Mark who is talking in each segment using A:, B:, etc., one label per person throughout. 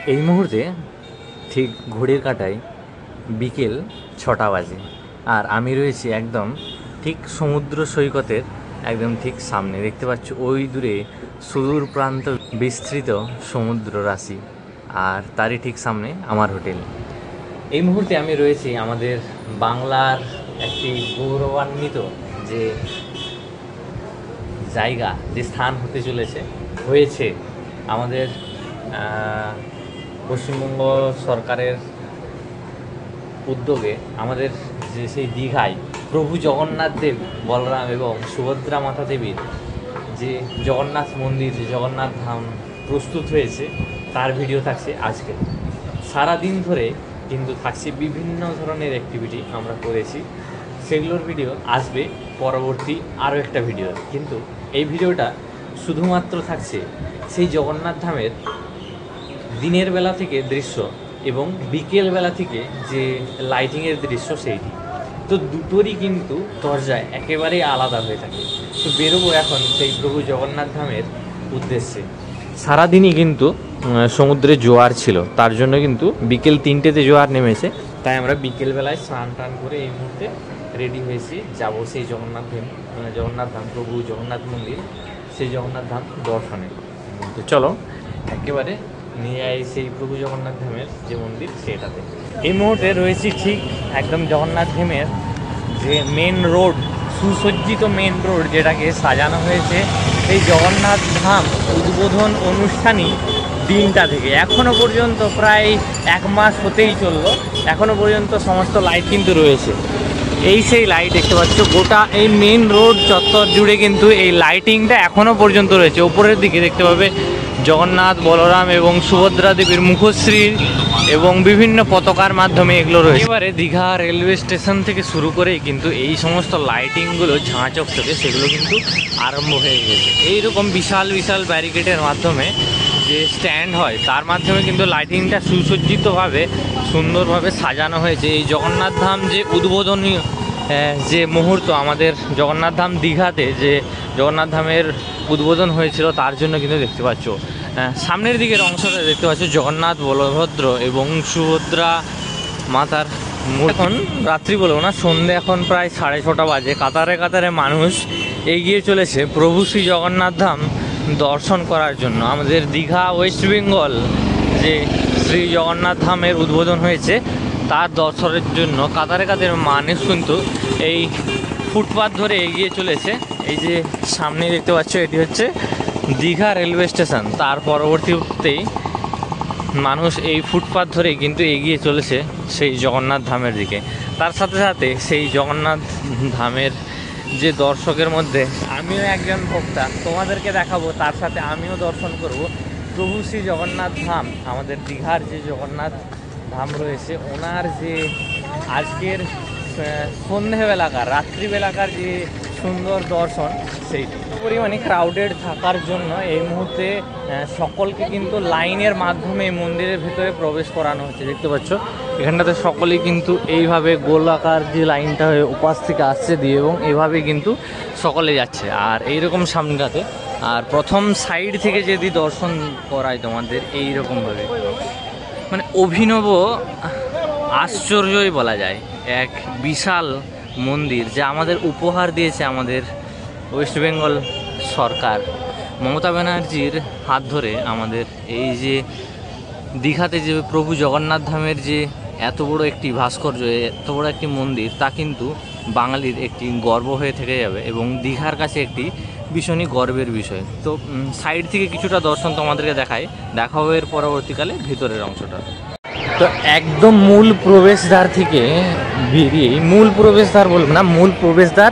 A: এই মুহূর্তে ঠিক ঘড়ির কাঁটায় বিকেল 6টা বাজে, আর আমি রয়েছি একদম ঠিক সমুদ্র সৈকতের একদম ঠিক সামনে। দেখতে পাচ্ছ ওই দূরে সুদূর প্রান্ত বিস্তৃত সমুদ্র রাশি, আর তারই ঠিক সামনে আমার হোটেল। এই মুহূর্তে আমি রয়েছি আমাদের বাংলার একটি গৌরবান্বিত যে জায়গা, যে স্থান হতে হয়েছে আমাদের পশ্চিমবঙ্গ সরকারের উদ্যোগে আমাদের যে সেই দীঘায় প্রভু জগন্নাথ দেব, বলরাম এবং সুভদ্রা মাতা দেবীর যে জগন্নাথ মন্দির, যে জগন্নাথ ধাম প্রস্তুত হয়েছে তার ভিডিও থাকছে আজকে। সারাদিন ধরে কিন্তু থাকছে বিভিন্ন ধরনের অ্যাক্টিভিটি আমরা করেছি, সেগুলোর ভিডিও আসবে পরবর্তী আরও একটা ভিডিও। কিন্তু এই ভিডিওটা শুধুমাত্র থাকছে সেই জগন্নাথ ধামের দিনের বেলা থেকে দৃশ্য এবং বিকেল বেলা থেকে যে লাইটিংয়ের দৃশ্য সেইটি। তো দুটোরই কিন্তু দরজায় একেবারেই আলাদা হয়ে থাকে। তো বেরোবো এখন সেই প্রভু জগন্নাথ ধামের উদ্দেশ্যে। সারাদিনই কিন্তু সমুদ্রে জোয়ার ছিল, তার জন্য কিন্তু বিকেল 3টেতে জোয়ার নেমেছে, তাই আমরা বিকেলবেলায় স্নান টান করে এই মুহূর্তে রেডি হয়েছি, যাব সেই জগন্নাথ ধাম প্রভু জগন্নাথ মন্দির, সেই জগন্নাথ ধাম দর্শনে। তো চলো একেবারে নিয়ে যাই সেই প্রভু জগন্নাথ ধামের যে মন্দির সেটাতে। এই মুহূর্তে রয়েছি ঠিক একদম জগন্নাথ ধামের যে মেন রোড, সুসজ্জিত মেন রোড যেটাকে সাজানো হয়েছে এই জগন্নাথ ধাম উদ্বোধন অনুষ্ঠানই দিনটা থেকে এখনও পর্যন্ত প্রায় 1 মাস হতেই চললো। এখনও পর্যন্ত সমস্ত লাইট কিন্তু রয়েছে। এই সেই লাইট দেখতে পাচ্ছ, গোটা এই মেন রোড চত্বর জুড়ে কিন্তু এই লাইটিংটা এখনও পর্যন্ত রয়েছে। ওপরের দিকে দেখতে পাবে জগন্নাথ, বলরাম এবং সুভদ্রা দেবীর মুখশ্রী এবং বিভিন্ন পতাকার মাধ্যমে এগুলো রয়েছে। এবারে দীঘা রেলওয়ে স্টেশন থেকে শুরু করেই কিন্তু এই সমস্ত লাইটিংগুলো ঝাঁ চকচকে সেগুলো কিন্তু আরম্ভ হয়ে গেছে। এইরকম বিশাল বিশাল ব্যারিকেডের মাধ্যমে যে স্ট্যান্ড হয় তার মাধ্যমে কিন্তু লাইটিংটা সুসজ্জিতভাবে সুন্দরভাবে সাজানো হয়েছে। এই জগন্নাথ ধাম যে উদ্বোধনীয় যে মুহূর্ত আমাদের জগন্নাথ ধাম দীঘাতে যে জগন্নাথ ধামের উদ্বোধন হয়েছিল তার জন্য কিন্তু দেখতে পাচ্ছ সামনের দিকের অংশটা দেখতে পাচ্ছ জগন্নাথ, বলভদ্র এবং সুভদ্রা মাতার। এখন রাত্রি বলবো না, সন্ধ্যে এখন প্রায় 6:30 বাজে। কাতারে কাতারে মানুষ এগিয়ে চলেছে প্রভু শ্রী জগন্নাথ ধাম দর্শন করার জন্য। আমাদের দীঘা ওয়েস্ট বেঙ্গল যে শ্রী জগন্নাথ ধামের উদ্বোধন হয়েছে তার দর্শনের জন্য কাতারে কাতারে মানুষ কিন্তু এই ফুটপাথ ধরে এগিয়ে চলেছে। এই যে সামনে দেখতে পাচ্ছ এটি হচ্ছে দীঘা রেলওয়ে স্টেশন, তার পরবর্তীতেই মানুষ এই ফুটপাথ ধরে কিন্তু এগিয়ে চলেছে সেই জগন্নাথ ধামের দিকে। তার সাথে সাথে সেই জগন্নাথ ধামের যে দর্শকের মধ্যে আমিও একজন ভক্তা, তোমাদেরকে দেখাবো, তার সাথে আমিও দর্শন করব প্রভু শ্রী জগন্নাথ ধাম। আমাদের দীঘার যে জগন্নাথ ধাম রয়েছে ওনার যে আজকের সন্ধেবেলাকার রাত্রিবেলাকার যে সুন্দর দর্শন, সেই পরিমাণে ক্রাউডেড থাকার জন্য এই মুহূর্তে সকলকে কিন্তু লাইনের মাধ্যমে মন্দিরের ভেতরে প্রবেশ করানো হচ্ছে। দেখতে পাচ্ছ এখানটাতে সকলেই কিন্তু এইভাবে গোলাকার যে লাইনটা হয়ে উপাস থেকে আসছে দিয়ে এবং এইভাবে কিন্তু সকলে যাচ্ছে। আর এইরকম সামনেটাতে আর প্রথম সাইড থেকে যদি দর্শন করায় তোমাদের এইরকমভাবে, মানে অভিনব আশ্চর্যই বলা যায়। এক বিশাল মন্দির যা আমাদের উপহার দিয়েছে আমাদের ওয়েস্ট বেঙ্গল সরকার, মমতা ব্যানার্জির হাত ধরে আমাদের এই যে দীঘাতে যে প্রভু জগন্নাথ ধামের যে এত বড় একটি ভাস্কর্য, এত বড় একটি মন্দির, তা কিন্তু বাঙালির একটি গর্ব হয়ে থেকে যাবে এবং দীঘার কাছে একটি ভীষণই গর্বের বিষয়। তো সাইড থেকে কিছুটা দর্শন তোমাদেরকে দেখা হবে এর পরবর্তীকালে ভিতরের অংশটা। তো একদম মূল প্রবেশদ্বার থেকে বেরিয়ে, মূল প্রবেশদ্বার বলবো না, মূল প্রবেশদ্বার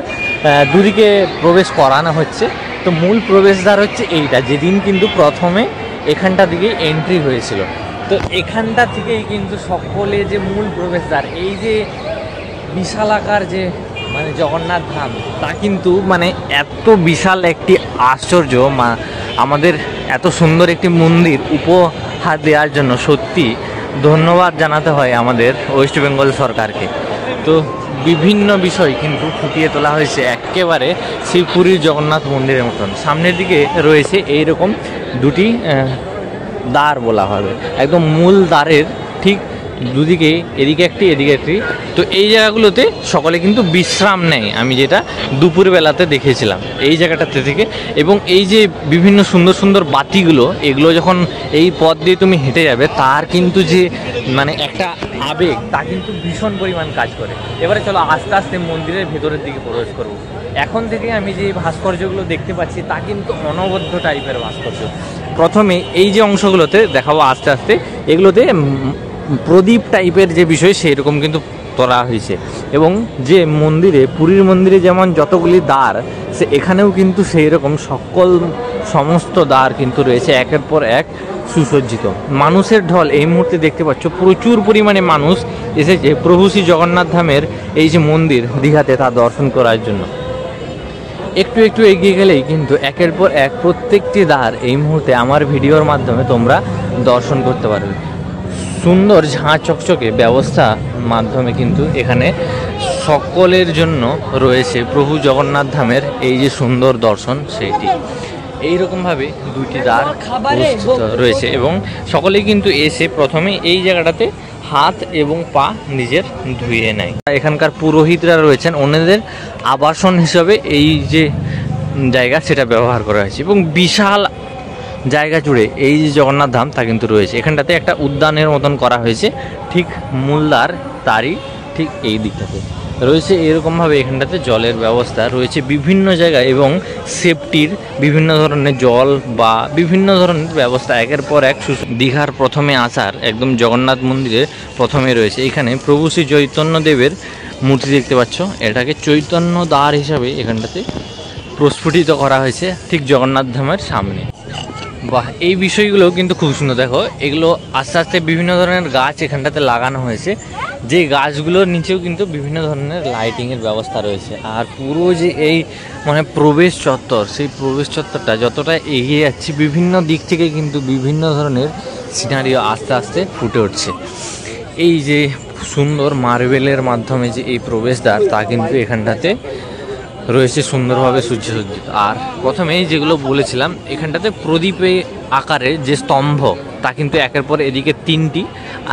A: দুদিকে প্রবেশ করানো হচ্ছে। তো মূল প্রবেশদ্বার হচ্ছে এইটা, যেদিন কিন্তু প্রথমে এখানটা দিকে এন্ট্রি হয়েছিল। তো এখানটা থেকেই কিন্তু সকলে যে মূল প্রবেশদ্বার, এই যে বিশালাকার যে মানে জগন্নাথ ধাম, তা কিন্তু মানে এত বিশাল একটি আশ্চর্য, আমাদের এত সুন্দর একটি মন্দির উপহার দেওয়ার জন্য সত্যি ধন্যবাদ জানাতে হয় আমাদের ওয়েস্ট বেঙ্গল সরকারকে। তো বিভিন্ন বিষয় কিন্তু ফুটিয়ে তোলা হয়েছে একেবারে সেই পুরীর জগন্নাথ মন্দিরের মতন। সামনের দিকে রয়েছে এইরকম দুটি দ্বার বলা হবে, একদম মূল দ্বারের ঠিক দুদিকে, এদিকে একটি এদিকে একটি। তো এই জায়গাগুলোতে সকলে কিন্তু বিশ্রাম নেয়, আমি যেটা দুপুরবেলাতে দেখেছিলাম এই জায়গাটাতে থেকে। এবং এই যে বিভিন্ন সুন্দর সুন্দর বাতিগুলো, এগুলো যখন এই পথ দিয়ে তুমি হেঁটে যাবে, তার কিন্তু যে মানে একটা আবেগ, তা কিন্তু ভীষণ পরিমাণ কাজ করে। এবারে চলো আস্তে আস্তে মন্দিরের ভেতরের দিকে প্রবেশ করব। এখন থেকে আমি যে ভাস্কর্যগুলো দেখতে পাচ্ছি তা কিন্তু অনবদ্য টাইপের ভাস্কর্য। প্রথমে এই যে অংশগুলোতে দেখাবো আস্তে আস্তে, এগুলোতে প্রদীপ টাইপের যে বিষয় সেই রকম কিন্তু করা হয়েছে। এবং যে মন্দিরে, পুরীর মন্দিরে যেমন যতগুলি দ্বার, সে এখানেও কিন্তু সেই রকম সমস্ত দ্বার কিন্তু রয়েছে, একের পর এক সুসজ্জিত। মানুষের ঢল এই মুহূর্তে দেখতে পাচ্ছ, প্রচুর পরিমাণে মানুষ এসেছে প্রভু শ্রী জগন্নাথ ধামের এই যে মন্দির দীঘাতে, তা দর্শন করার জন্য। একটু একটু এগিয়ে গেলেই কিন্তু একের পর এক প্রত্যেকটি দ্বার এই মুহূর্তে আমার ভিডিওর মাধ্যমে তোমরা দর্শন করতে পারবে। সুন্দর ঝাঁ চকচকে ব্যবস্থা মাধ্যমে কিন্তু এখানে সকলের জন্য রয়েছে প্রভু জগন্নাথ ধামের এই যে সুন্দর দর্শন, সেইটি এইরকমভাবে দুইটি দ্বার রয়েছে। এবং সকলেই কিন্তু এসে প্রথমে এই জায়গাটাতে হাত এবং পা নিজের ধুয়ে নেয়। এখানকার পুরোহিতরা রয়েছেন, ওনাদের আবাসন হিসাবে এই যে জায়গা সেটা ব্যবহার করা হয়েছে। এবং বিশাল জায়গা জুড়ে এই যে জগন্নাথ ধাম তা কিন্তু রয়েছে। এখানটাতে একটা উদ্যানের মতন করা হয়েছে, ঠিক মূলদ্বার তারই ঠিক এই দিকটাতে রয়েছে এরকমভাবে। এখানটাতে জলের ব্যবস্থা রয়েছে বিভিন্ন জায়গায়, এবং সেফটির বিভিন্ন ধরনের জল বা বিভিন্ন ধরনের ব্যবস্থা একের পর এক। দীঘার প্রথমে আসার একদম জগন্নাথ মন্দিরের প্রথমে রয়েছে এখানে প্রভু শ্রী চৈতন্যদেবের মূর্তি দেখতে পাচ্ছ। এটাকে চৈতন্য দ্বার হিসাবে এখানটাতে প্রস্ফুটিত করা হয়েছে ঠিক জগন্নাথ ধামের সামনে। বাহ, এই বিষয়গুলো কিন্তু খুব সুন্দর। দেখো, এগুলো আস্তে আস্তে বিভিন্ন ধরনের গাছ এখানটাতে লাগানো হয়েছে, যে গাছগুলোর নিচেও কিন্তু বিভিন্ন ধরনের লাইটিংয়ের ব্যবস্থা রয়েছে। আর পুরো যে এই মানে প্রবেশ চত্বর, সেই প্রবেশ চত্বরটা যতটা এগিয়ে যাচ্ছি, বিভিন্ন দিক থেকে কিন্তু বিভিন্ন ধরনের সিনারিও আস্তে আস্তে ফুটে উঠছে। এই যে সুন্দর মার্বেলের মাধ্যমে যে এই প্রবেশদ্বার, তা কিন্তু এখানটাতে রয়েছে সুন্দরভাবে সজ্জিত। আর প্রথমেই যেগুলো বলেছিলাম, এখানটাতে প্রদীপে আকারে যে স্তম্ভ, তা কিন্তু একের পর এদিকে তিনটি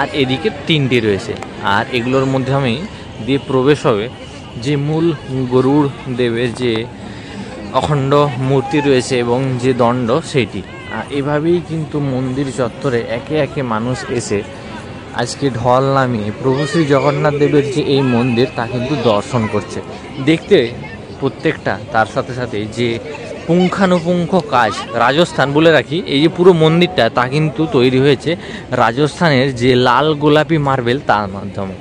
A: আর এদিকে তিনটি রয়েছে। আর এগুলোর মধ্যে আমি দিয়ে প্রবেশ হবে যে মূল গরুড় দেবের যে অখণ্ড মূর্তি রয়েছে এবং যে দণ্ড, সেইটি। আর এভাবেই কিন্তু মন্দির চত্বরে একে একে মানুষ এসে আজকে ঢল নামিয়ে প্রভু শ্রী জগন্নাথ দেবের যে এই মন্দির, তা কিন্তু দর্শন করছে। দেখতে প্রত্যেকটা, তার সাথে সাথে যে পুঙ্খানুপুঙ্খ কাজ, রাজস্থান বলে রাখি, এই যে পুরো মন্দিরটা তা কিন্তু তৈরি হয়েছে রাজস্থানের যে লাল গোলাপি মার্বেল, তার মাধ্যমে।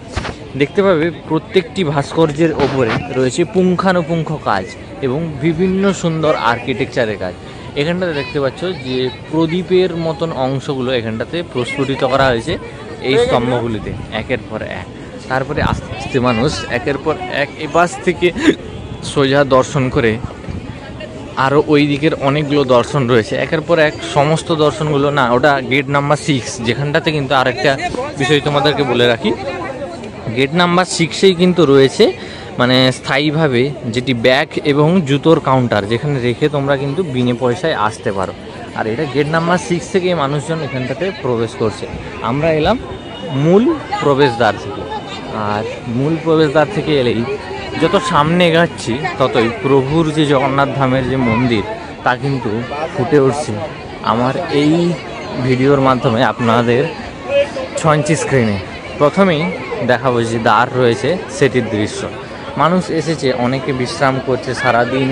A: দেখতে পাবে প্রত্যেকটি ভাস্কর্যের ওপরে রয়েছে পুঙ্খানুপুঙ্খ কাজ এবং বিভিন্ন সুন্দর আর্কিটেকচারের কাজ। এখানটাতে দেখতে পাচ্ছ যে প্রদীপের মতন অংশগুলো এখানটাতে প্রস্ফুটিত করা হয়েছে এই স্তম্ভগুলিতে একের পর এক। তারপরে আস্তে আস্তে মানুষ একের পর এক এপাশ থেকে সোজা দর্শন করে আরও ওই দিকের অনেকগুলো দর্শন রয়েছে একের পর এক। সমস্ত দর্শনগুলো না, ওটা গেট নাম্বার 6, যেখানটাতে কিন্তু আরেকটা বিষয় তোমাদেরকে বলে রাখি, গেট নাম্বার 6-এই কিন্তু রয়েছে মানে স্থায়ীভাবে যেটি ব্যাগ এবং জুতোর কাউন্টার, যেখানে রেখে তোমরা কিন্তু বিনে পয়সায় আসতে পারো। আর এটা গেট নাম্বার 6 থেকে মানুষজন এখানটাতে প্রবেশ করছে। আমরা এলাম মূল প্রবেশদ্বার থেকে। আর মূল প্রবেশদ্বার থেকে এলেই যত সামনে এগাচ্ছি, ততই প্রভুর যে জগন্নাথ ধামের যে মন্দির, তা কিন্তু ফুটে উঠছে আমার এই ভিডিওর মাধ্যমে আপনাদের 6 ইঞ্চি স্ক্রিনে। প্রথমেই দেখাবো যে দ্বার রয়েছে সেটির দৃশ্য। মানুষ এসেছে, অনেকে বিশ্রাম করছে সারাদিন,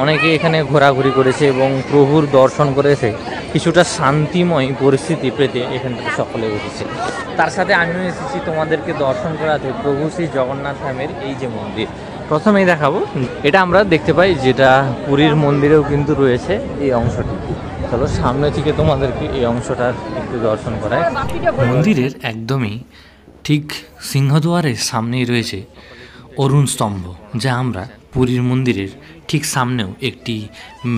A: অনেকে এখানে ঘোরাঘুরি করেছে এবং প্রভুর দর্শন করেছে। কিছুটা শান্তিময় পরিস্থিতি পেতে এখানটাতে সকলে এসেছে। তার সাথে আমিও এসেছি তোমাদেরকে দর্শন করাতে প্রভু শ্রী জগন্নাথ ধামের এই যে মন্দির। প্রথমেই দেখাবো, এটা আমরা দেখতে পাই যেটা পুরীর মন্দিরেও কিন্তু রয়েছে এই অংশটি। চলো সামনে থেকে তোমাদেরকে এই অংশটার একটু দর্শন করায়। মন্দিরের একদমই ঠিক সিংহদুয়ারের সামনেই রয়েছে অরুণ স্তম্ভ, যা আমরা পুরীর মন্দিরের ঠিক সামনেও একটি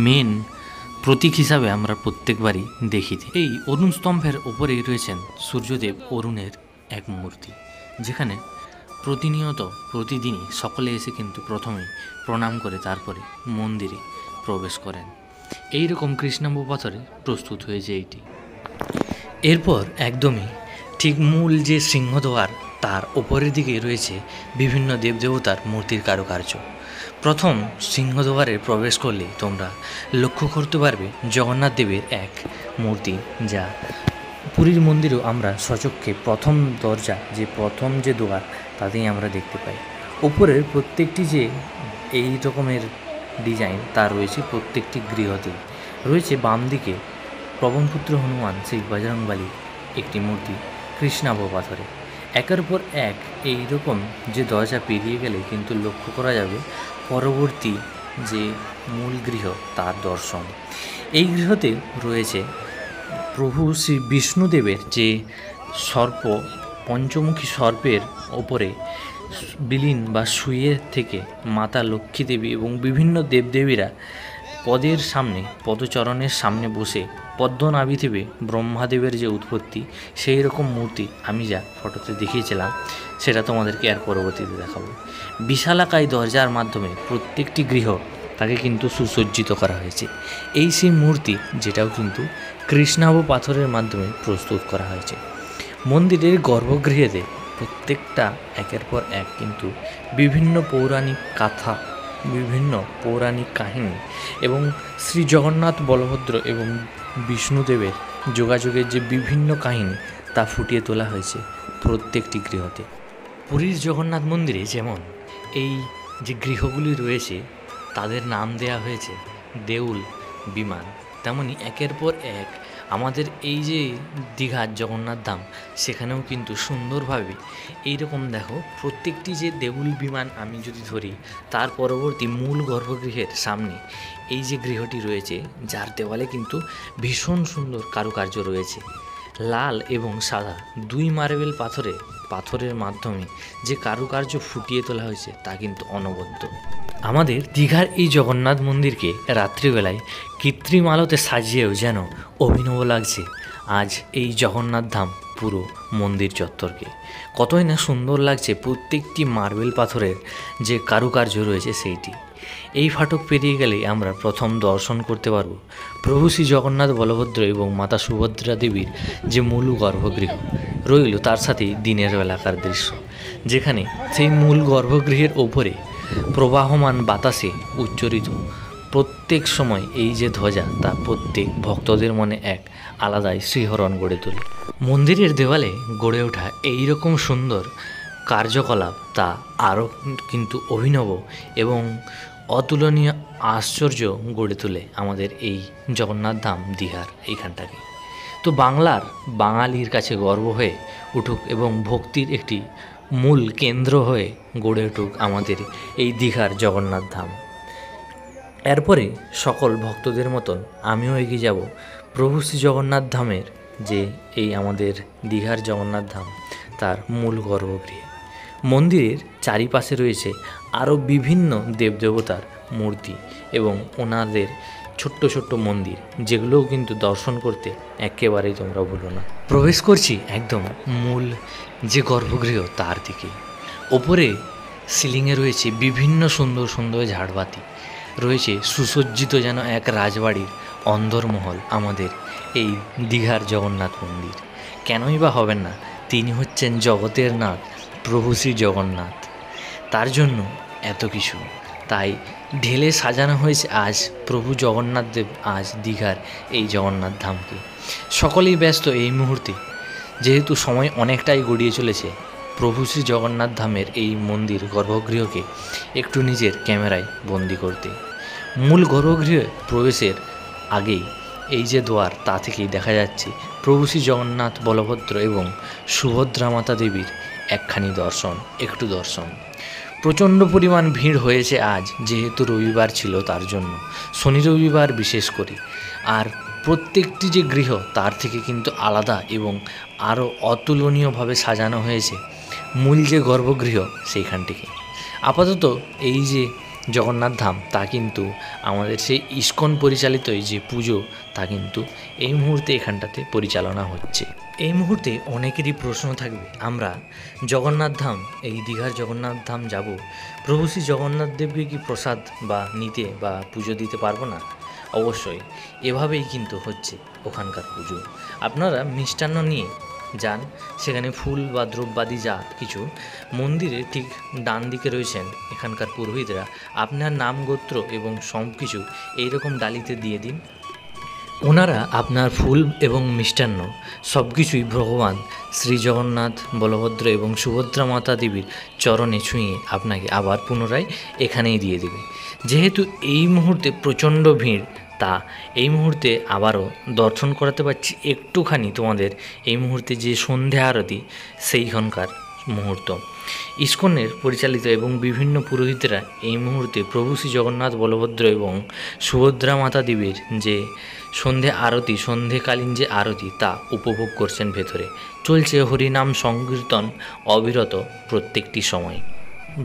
A: মেন প্রতীক হিসাবে আমরা প্রত্যেকবারই দেখি। এই অরুণ স্তম্ভের ওপরেই রয়েছেন সূর্যদেব অরুণের এক মূর্তি, যেখানে প্রতিদিনই সকলে এসে কিন্তু প্রথমেই প্রণাম করে তারপরে মন্দিরে প্রবেশ করেন।
B: এইরকম কৃষ্ণাম্ব পাথরে প্রস্তুত হয়েছে এইটি। এরপর একদমই ঠিক মূল যে সিংহদ্বার তার ওপরের দিকে রয়েছে বিভিন্ন দেবদেবতার মূর্তির কারুকার্য। প্রথম সিংহদ্বারে প্রবেশ করলে তোমরা লক্ষ্য করতে পারবে জগন্নাথ দেবের এক মূর্তি, যা পুরীর মন্দিরেও আমরা সচক্ষে প্রথম দরজা যে প্রথম যে দ্বার তাতেই আমরা দেখতে পাই। ওপরের প্রত্যেকটি যে এই রকমের ডিজাইন তা রয়েছে প্রত্যেকটি গৃহতে। রয়েছে বাম দিকে পবনপুত্র হনুমান সেই বজরংবলী একটি মূর্তি কৃষ্ণাভ পাথরে। একের পর এক এই রকম যে দরজা পেরিয়ে গেলে কিন্তু লক্ষ্য করা যাবে পরবর্তী যে মূল গৃহ তার দর্শন। এই গৃহতে রয়েছে প্রভু শ্রী বিষ্ণুদেবের যে সর্প, পঞ্চমুখী সর্পের ওপরে বিলীন বা শুয়ে থেকে মাতা লক্ষ্মী দেবী এবং বিভিন্ন দেবদেবীরা পদের সামনে, পদচরণের সামনে বসে পদ্মনাভি থেকে ব্রহ্মাদেবের যে উৎপত্তি সেই রকম মূর্তি আমি যা ফটোতে দেখিয়েছিলাম সেটা তোমাদেরকে আর পরবর্তীতে দেখাবো। বিশালাকায় দরজার মাধ্যমে প্রত্যেকটি গৃহ তাকে কিন্তু সুসজ্জিত করা হয়েছে। এই সেই মূর্তি যেটাও কিন্তু কৃষ্ণাভ পাথরের মাধ্যমে প্রস্তুত করা হয়েছে। মন্দিরের গর্ভগৃহেতে প্রত্যেকটা একের পর এক কিন্তু বিভিন্ন পৌরাণিক কথা, বিভিন্ন পৌরাণিক কাহিনী এবং শ্রী জগন্নাথ, বলভদ্র এবং বিষ্ণুদেবের যোগাযোগের যে বিভিন্ন কাহিনী তা ফুটিয়ে তোলা হয়েছে প্রত্যেকটি গৃহতে। পুরীর জগন্নাথ মন্দিরে যেমন এই যে গৃহগুলি রয়েছে তাদের নাম দেয়া হয়েছে দেউল, বিমান, তেমনি একের পর এক আমাদের এই যে দীঘার জগন্নাথ ধাম সেখানেও কিন্তু সুন্দরভাবে এইরকম দেখো প্রত্যেকটি যে দেউল, বিমান আমি যদি ধরি তার পরবর্তী মূল গর্ভগৃহের সামনে এই যে গৃহটি রয়েছে যার দেওয়ালে কিন্তু ভীষণ সুন্দর কারুকার্য রয়েছে। লাল এবং সাদা দুই মার্বেল পাথরের মাধ্যমে যে কারুকার্য ফুটিয়ে তোলা হয়েছে তা কিন্তু অনবদ্য। আমাদের দীঘার এই জগন্নাথ মন্দিরকে রাত্রিবেলায় কৃত্রিম আলোতে সাজিয়েও যেন অভিনব লাগছে আজ এই জগন্নাথ ধাম পুরো মন্দির চত্বরকে। কতই না সুন্দর লাগছে প্রত্যেকটি মার্বেল পাথরের যে কারুকার্য রয়েছে সেইটি। এই ফাটক পেরিয়ে গেলে আমরা প্রথম দর্শন করতে পারব প্রভু শ্রী জগন্নাথ, বলভদ্র এবং মাতা সুভদ্রা দেবীর যে মূল গর্ভগৃহ রইল, তার সাথেই দিনের বেলাকার দৃশ্য, যেখানে সেই মূল গর্ভগৃহের ওপরে প্রবাহমান বাতাসে উচ্চারিত প্রত্যেক সময় এই যে ধ্বজা তা প্রত্যেক ভক্তদের মনে এক আলাদাই শ্রীহরণ গড়ে তোলে। মন্দিরের দেওয়ালে গড়ে ওঠা এই রকম সুন্দর কার্যকলাপ তা আরও কিন্তু অভিনব এবং অতুলনীয় আশ্চর্য গড়ে তোলে আমাদের এই জগন্নাথ ধাম দীঘার এইখানটাকে। তো বাঙালির কাছে গর্ব হয়ে উঠুক এবং ভক্তির একটি মূল কেন্দ্র হয়ে গড়ে উঠুক আমাদের এই দীঘার জগন্নাথ ধাম। এরপরে সকল ভক্তদের মতন আমিও এগিয়ে যাব প্রভু শ্রী জগন্নাথ ধামের যে এই আমাদের দীঘার জগন্নাথ ধাম তার মূল গর্ভগৃহে। মন্দিরের চারিপাশে রয়েছে আরও বিভিন্ন দেবদেবতার মূর্তি এবং ওনাদের ছোট্ট ছোট্ট মন্দির, যেগুলোও কিন্তু দর্শন করতে একেবারেই তোমরা ভুলো না। প্রবেশ করছি একদম মূল যে গর্ভগৃহ তার দিকে। ওপরে সিলিংয়ে রয়েছে বিভিন্ন সুন্দর সুন্দর ঝাড়বাতি, রয়েছে সুসজ্জিত যেন এক রাজবাড়ির অন্দরমহল আমাদের এই দীঘার জগন্নাথ মন্দির। কেনই বা হবেন না, তিনি হচ্ছেন জগতের নাথ প্রভু শ্রী জগন্নাথ, তার জন্য এত কিছু। তাই ঢেলে সাজানো হয়েছে আজ প্রভু জগন্নাথ দেব আজ দীঘার এই জগন্নাথ ধামকে। সকলেই ব্যস্ত এই মুহূর্তে, যেহেতু সময় অনেকটাই গড়িয়ে চলেছে, প্রভু শ্রী জগন্নাথ ধামের এই মন্দির গর্ভগৃহকে একটু নিজের ক্যামেরায় বন্দি করতে। মূল গর্ভগৃহে প্রবেশের আগেই এই যে দ্বার তা থেকেই দেখা যাচ্ছে প্রভু শ্রী জগন্নাথ, বলভদ্র এবং সুভদ্রা মাতা দেবীর একখানি দর্শন। প্রচণ্ড পরিমাণ ভিড় হয়েছে আজ, যেহেতু রবিবার ছিল তার জন্য, শনি রবিবার বিশেষ করে। আর প্রত্যেকটি যে গৃহ তার থেকে কিন্তু আলাদা এবং আরও অতুলনীয়ভাবে সাজানো হয়েছে মূল যে গর্ভগৃহ সেইখানটিকে। আপাতত এই যে জগন্নাথ ধাম তা কিন্তু আমাদের সেই ইস্কন পরিচালিত যে পুজো তা কিন্তু এই মুহূর্তে এখানটাতে পরিচালনা হচ্ছে। এই মুহূর্তে অনেকেরই প্রশ্ন থাকবে, আমরা জগন্নাথ ধাম, এই দীঘার জগন্নাথ ধাম যাব, প্রভু শ্রী জগন্নাথ দেবকে কি প্রসাদ বা নিতে বা পুজো দিতে পারবো না? অবশ্যই এভাবেই কিন্তু হচ্ছে ওখানকার পুজো। আপনারা মিষ্টান্ন নিয়ে যান, সেখানে ফুল বা দ্রব্যাদি যা কিছু, মন্দিরে ঠিক ডান দিকে রয়েছেন এখানকার পুরোহিতরা, আপনার নাম গোত্র এবং সব কিছু এইরকম ডালিতে দিয়ে দিন। ওনারা আপনার ফুল এবং মিষ্টান্ন সব কিছুই ভগবান শ্রী জগন্নাথ, বলভদ্র এবং সুভদ্রা মাতা দেবীর চরণে ছুঁয়ে আপনাকে আবার পুনরায় এখানেই দিয়ে দেবে। যেহেতু এই মুহূর্তে প্রচণ্ড ভিড়, তা এই মুহূর্তে আবারও দর্শন করাতে পারছি একটুখানি তোমাদের এই মুহূর্তে যে সন্ধ্যা আরতি সেইখানকার মুহূর্ত। ইস্কনের পরিচালিত এবং বিভিন্ন পুরোহিতরা এই মুহূর্তে প্রভু শ্রী জগন্নাথ, বলভদ্র এবং সুভদ্রা মাতা দেবীর যে সন্ধে আরতি, সন্ধেকালীন যে আরতি, তা উপভোগ করছেন। ভেতরে চলছে হরিনাম সংকীর্তন অবিরত প্রত্যেকটি সময়।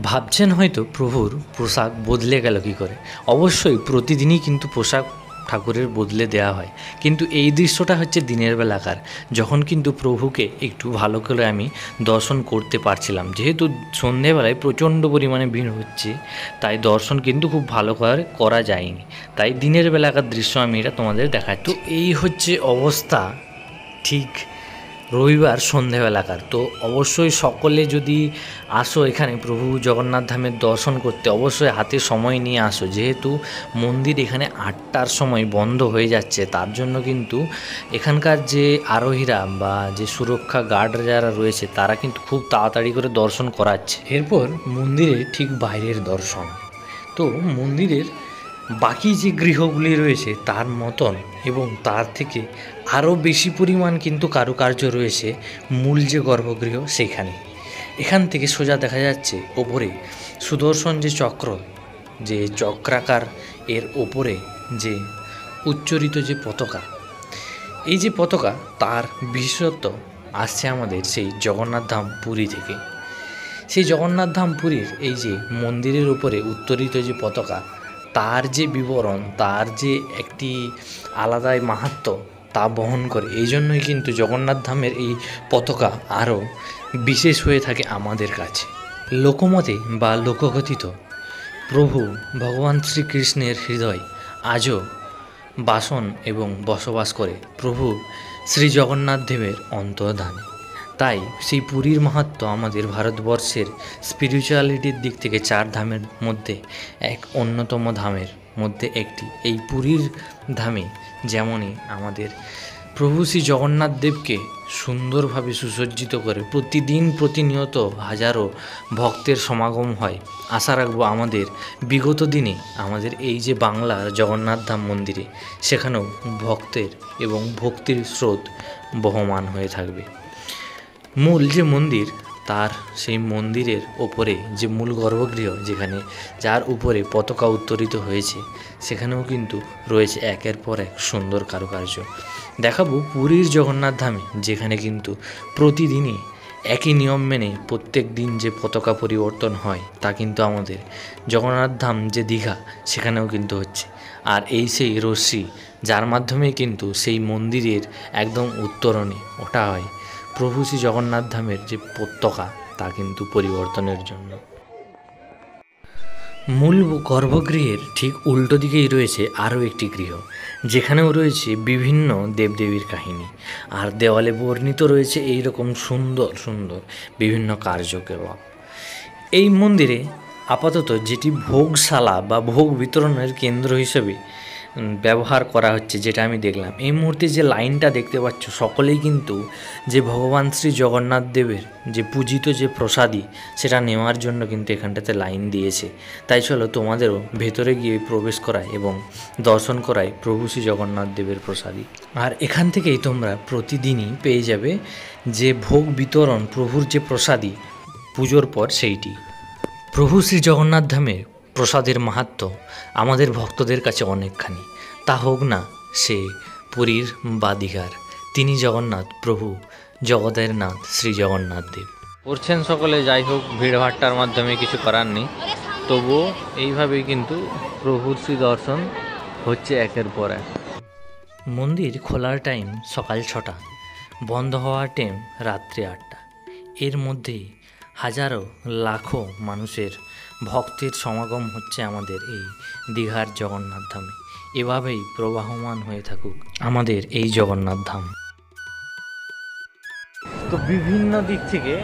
B: ভাবছেন হয়তো প্রভুর পোশাক বদলে গেল কী করে। অবশ্যই প্রতিদিনই কিন্তু পোশাক ঠাকুরের বদলে দেওয়া হয়, কিন্তু এই দৃশ্যটা হচ্ছে দিনের বেলাকার, যখন কিন্তু প্রভুকে একটু ভালো করে আমি দর্শন করতে পারছিলাম। যেহেতু সন্ধেবেলায় প্রচণ্ড পরিমাণে ভিড় হচ্ছে, তাই দর্শন কিন্তু খুব ভালো করে করা যায়নি, তাই দিনের বেলাকার দৃশ্য আমি এটা তোমাদের দেখাচ্ছি। তো এই হচ্ছে অবস্থা ঠিক রবিবার সন্ধেবেলাকার। তো অবশ্যই সকলে যদি আসো এখানে প্রভু জগন্নাথ ধামের দর্শন করতে, অবশ্যই হাতে সময় নিয়ে আসো। যেহেতু মন্দির এখানে 8টার সময় বন্ধ হয়ে যাচ্ছে, তার জন্য কিন্তু এখানকার যে আরোহীরা বা যে সুরক্ষা গার্ড যারা রয়েছে, তারা কিন্তু খুব তাড়াতাড়ি করে দর্শন করাচ্ছে। এরপর মন্দিরের ঠিক বাইরের দর্শন। তো মন্দিরের বাকি যে গৃহগুলি রয়েছে তার মতন এবং তার থেকে আরও বেশি পরিমাণ কিন্তু কারুকার্য রয়েছে মূল যে গর্ভগৃহ সেখানে। এখান থেকে সোজা দেখা যাচ্ছে ওপরে সুদর্শন যে চক্র, যে চক্রাকার, এর ওপরে যে উচ্চরিত যে পতাকা, এই যে পতাকা, তার বিশেষত্ব আসছে আমাদের সেই জগন্নাথ ধাম পুরী থেকে। সেই জগন্নাথ ধাম পুরীর এই যে মন্দিরের উপরে উত্তোলিত যে পতাকা, তার যে বিবরণ, তার যে একটি আলাদাই মাহাত্ম্য তা বহন করে। এই জন্যই কিন্তু জগন্নাথ ধামের এই পতাকা আরও বিশেষ হয়ে থাকে আমাদের কাছে। লোকমতে বা লোককথিত প্রভু ভগবান শ্রীকৃষ্ণের হৃদয় আজও বাসন এবং বসবাস করে প্রভু শ্রী জগন্নাথ দেবের অন্তর্ধানে। তাই সেই পুরীর মাহাত্ম্য আমাদের ভারতবর্ষের স্পিরিচুয়ালিটির দিক থেকে 4 ধামের মধ্যে এক অন্যতম ধামের মধ্যে একটি। এই পুরীর ধামে যেমনই আমাদের প্রভু শ্রী জগন্নাথ দেবকে সুন্দরভাবে সুসজ্জিত করে প্রতিদিন প্রতিনিয়ত হাজারো ভক্তের সমাগম হয়, আশা রাখবো আমাদের বিগত দিনে আমাদের এই যে বাংলার জগন্নাথ ধাম মন্দিরে, সেখানেও ভক্তের এবং ভক্তির স্রোত বহমান হয়ে থাকবে। মূল যে মন্দির, তার সেই মন্দিরের ওপরে যে মূল গর্ভগৃহ, যেখানে যার উপরে পতাকা উত্তোলিত হয়েছে, সেখানেও কিন্তু রয়েছে একের পর এক সুন্দর কারুকার্য। দেখাবো পুরীর জগন্নাথ ধামে, যেখানে কিন্তু প্রতিদিনই একই নিয়ম মেনে প্রত্যেক দিন যে পতাকা পরিবর্তন হয়, তা কিন্তু আমাদের জগন্নাথ ধাম যে দীঘা, সেখানেও কিন্তু হচ্ছে। আর এই সেই রশ্মি, যার মাধ্যমে কিন্তু সেই মন্দিরের একদম উত্তরণে ওটা হয় প্রভু শ্রী জগন্নাথ ধামের যে পতাকা, তা কিন্তু পরিবর্তনের জন্য। মূল গর্ভগৃহের ঠিক উল্টো দিকেই রয়েছে আরও একটি গৃহ, যেখানেও রয়েছে বিভিন্ন দেবদেবীর কাহিনী, আর দেওয়ালে বর্ণিত রয়েছে এই রকম সুন্দর সুন্দর বিভিন্ন কার্যকলাপ। এই মন্দিরে আপাতত যেটি ভোগশালা বা ভোগ বিতরণের কেন্দ্র হিসেবে ব্যবহার করা হচ্ছে, যেটা আমি দেখলাম এই মুহূর্তে যে লাইনটা দেখতে পাচ্ছ, সকলেই কিন্তু যে ভগবান শ্রী জগন্নাথ দেবের যে পূজিত যে প্রসাদী, সেটা নেওয়ার জন্য কিন্তু এখানটাতে লাইন দিয়েছে। তাই চলো তোমাদেরও ভেতরে গিয়ে প্রবেশ করায় এবং দর্শন করায় প্রভু শ্রী জগন্নাথ দেবের প্রসাদী। আর এখান থেকেই তোমরা প্রতিদিনই পেয়ে যাবে যে ভোগ বিতরণ, প্রভুর যে প্রসাদী পুজোর পর সেইটি। প্রভু শ্রী জগন্নাথ ধামের প্রসাদের মাহাত্ম্য আমাদের ভক্তদের কাছে অনেকখানি, তা হোক না সে পুরীর বা দীঘার। তিনি জগন্নাথ প্রভু, জগতের নাথ শ্রী জগন্নাথ দেব।
A: করছেন সকলে, যাই হোক ভিড়ভাট্টার মাধ্যমে কিছু করার নেই, তবুও এইভাবেই কিন্তু প্রভুর শ্রী দর্শন হচ্ছে একের পর এক।
B: মন্দির খোলার টাইম সকাল 6টা, বন্ধ হওয়ার টাইম রাত্রি 8টা। এর মধ্যেই হাজারো লাখো মানুষের ভক্তের সমাগম হচ্ছে আমাদের এই দীঘার জগন্নাথ ধামে। এভাবেই প্রবাহমান হয়ে থাকুক আমাদের এই জগন্নাথ ধাম।
A: তো বিভিন্ন দিক থেকে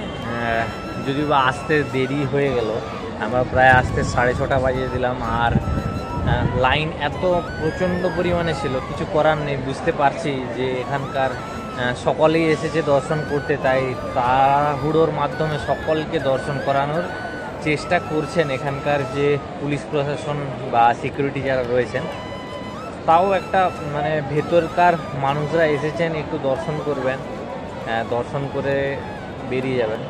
A: যদি বা আসতে দেরি হয়ে গেল, আমরা প্রায় আসতে 6:30 বাজিয়ে দিলাম, আর লাইন এত প্রচণ্ড পরিমাণে ছিল, কিছু করার নেই। বুঝতে পারছি যে এখানকার সকলেই এসেছে দর্শন করতে, তাই তাড়াহুড়োর মাধ্যমে সকলকে দর্শন করানোর চেষ্টা করছেন এখানকার যে পুলিশ প্রশাসন বা সিকিউরিটি যারা রয়েছেন। তাও একটা মানে ভেতরকার মানুষরা এসেছেন একটু দর্শন করবেন, দর্শন করে বেরিয়ে যাবেন।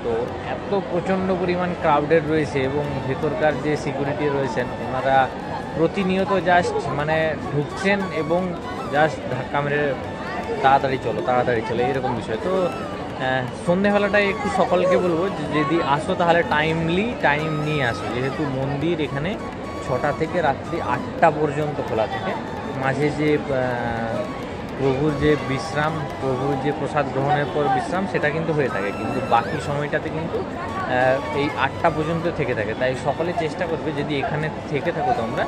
A: তো এত প্রচণ্ড পরিমাণ ক্রাউডেড রয়েছে এবং ভেতরকার যে সিকিউরিটি রয়েছেন ওনারা প্রতিনিয়ত জাস্ট মানে ঢুকছেন এবং জাস্ট ধাক্কা মেরে তাড়াতাড়ি চলো এরকম বিষয়। তো সন্ধেবেলাটায় একটু সকলকে বলবো যে যদি আসো তাহলে টাইম নিয়ে আসো, যেহেতু মন্দির এখানে 6টা থেকে রাত্রি 8টা পর্যন্ত খোলা থাকে। মাঝে যে প্রভুর যে বিশ্রাম, প্রভুর যে প্রসাদ গ্রহণের পর বিশ্রাম, সেটা কিন্তু হয়ে থাকে, কিন্তু বাকি সময়টাতে কিন্তু এই 8টা পর্যন্ত থেকে থাকে। তাই সকলে চেষ্টা করবে যদি এখানে থেকে থাকো তোমরা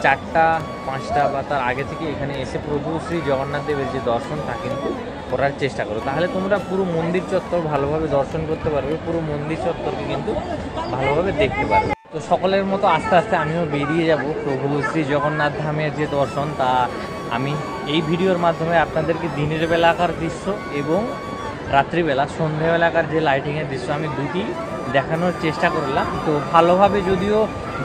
A: 4টা 5টা বা তার আগে থেকে এখানে এসে প্রভু শ্রী জগন্নাথ দেবের যে দর্শন তা কিন্তু করার চেষ্টা করো, তাহলে তোমরা পুরো মন্দির চত্বর ভালোভাবে দর্শন করতে পারবে, পুরো মন্দির চত্বরকে কিন্তু ভালোভাবে দেখতে পারবে। তো সকলের মতো আস্তে আস্তে আমিও বেরিয়ে যাব প্রভু শ্রী জগন্নাথ ধামের যে দর্শন তা আমি এই ভিডিওর মাধ্যমে আপনাদেরকে দিনের বেলাকার দৃশ্য এবং রাত্রিবেলা সন্ধ্যেবেলাকার যে লাইটিংয়ের দৃশ্য আমি দুটি দেখানোর চেষ্টা করলাম। তো ভালোভাবে যদিও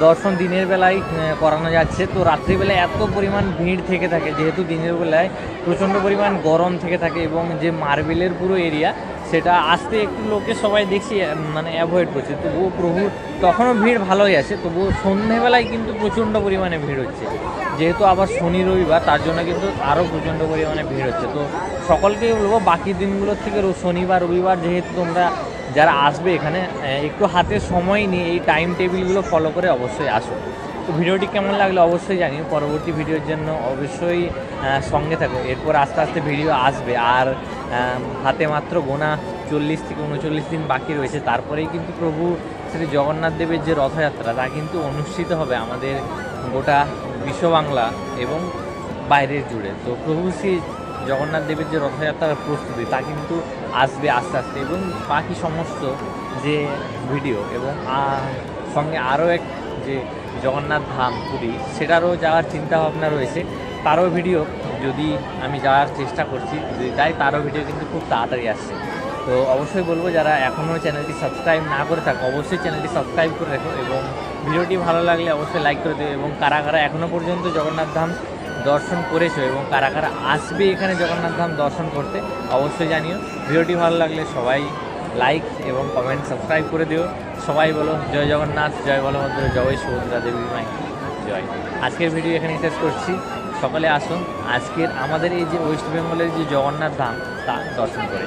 A: দর্শন দিনের বেলায় করানো যাচ্ছে, তো রাত্রিবেলায় এত পরিমাণ ভিড় থেকে থাকে, যেহেতু দিনের বেলায় প্রচণ্ড পরিমাণ গরম থেকে থাকে এবং যে মার্বেলের পুরো এরিয়া সেটা আসতে একটু লোকে সবাই দেখছি মানে অ্যাভয়েড করছে। তবুও প্রভুর তখনও ভিড় ভালোই আছে, তবুও সন্ধ্যেবেলায় কিন্তু প্রচণ্ড পরিমাণে ভিড় হচ্ছে, যেহেতু আবার শনি রবিবার তার জন্য কিন্তু আরও প্রচণ্ড পরিমাণে ভিড় হচ্ছে। তো সকলকেই বলবো বাকি দিনগুলোর থেকে শনিবার রবিবার যেহেতু তোমরা যারা আসবে এখানে একটু হাতে সময় নিয়ে এই টাইম টেবিলগুলো ফলো করে অবশ্যই আসো। তো ভিডিওটি কেমন লাগলো অবশ্যই জানিও, পরবর্তী ভিডিওর জন্য অবশ্যই সঙ্গে থাকো। এরপর আস্তে আস্তে ভিডিও আসবে, আর হাতে মাত্র গোনা 40 থেকে 39 দিন বাকি রয়েছে, তারপরেই কিন্তু প্রভু শ্রী জগন্নাথ দেবের যে রথযাত্রা তা কিন্তু অনুষ্ঠিত হবে আমাদের গোটা বিশ্ব বাংলা এবং বাইরের জুড়ে। তো প্রভু শ্রী জগন্নাথ দেবের যে রথযাত্রার প্রস্তুতি তা কিন্তু আসবে আস্তে আস্তে, এবং বাকি সমস্ত যে ভিডিও এবং সঙ্গে আরও এক যে জগন্নাথ ধাম পুরী সেটারও যাওয়ার চিন্তাভাবনা রয়েছে, তারও ভিডিও যদি আমি যাওয়ার চেষ্টা করছি, যদি যাই তারও ভিডিও কিন্তু খুব তাড়াতাড়ি আসছে। তো অবশ্যই বলবো যারা এখনও চ্যানেলটি সাবস্ক্রাইব না করে থাকো অবশ্যই চ্যানেলটি সাবস্ক্রাইব করে রাখো, এবং ভিডিওটি ভালো লাগলে অবশ্যই লাইক করে দেবে, এবং কারা কারা এখনও পর্যন্ত জগন্নাথ ধাম দর্শন করেছো এবং কারা কারা আসবে এখানে জগন্নাথ ধাম দর্শন করতে অবশ্যই জানিও। ভিডিওটি ভালো লাগলে সবাই লাইক এবং কমেন্ট সাবস্ক্রাইব করে দিও। সবাই বলো জয় জগন্নাথ, জয় বলভদ্র, জয় সুভদ্রা দেবী মাই জয়। আজকের ভিডিও এখানে শেষ করছি, সকলে আসুন আজকের আমাদের এই যে ওয়েস্ট বেঙ্গলের যে জগন্নাথ ধাম তা দর্শন করে।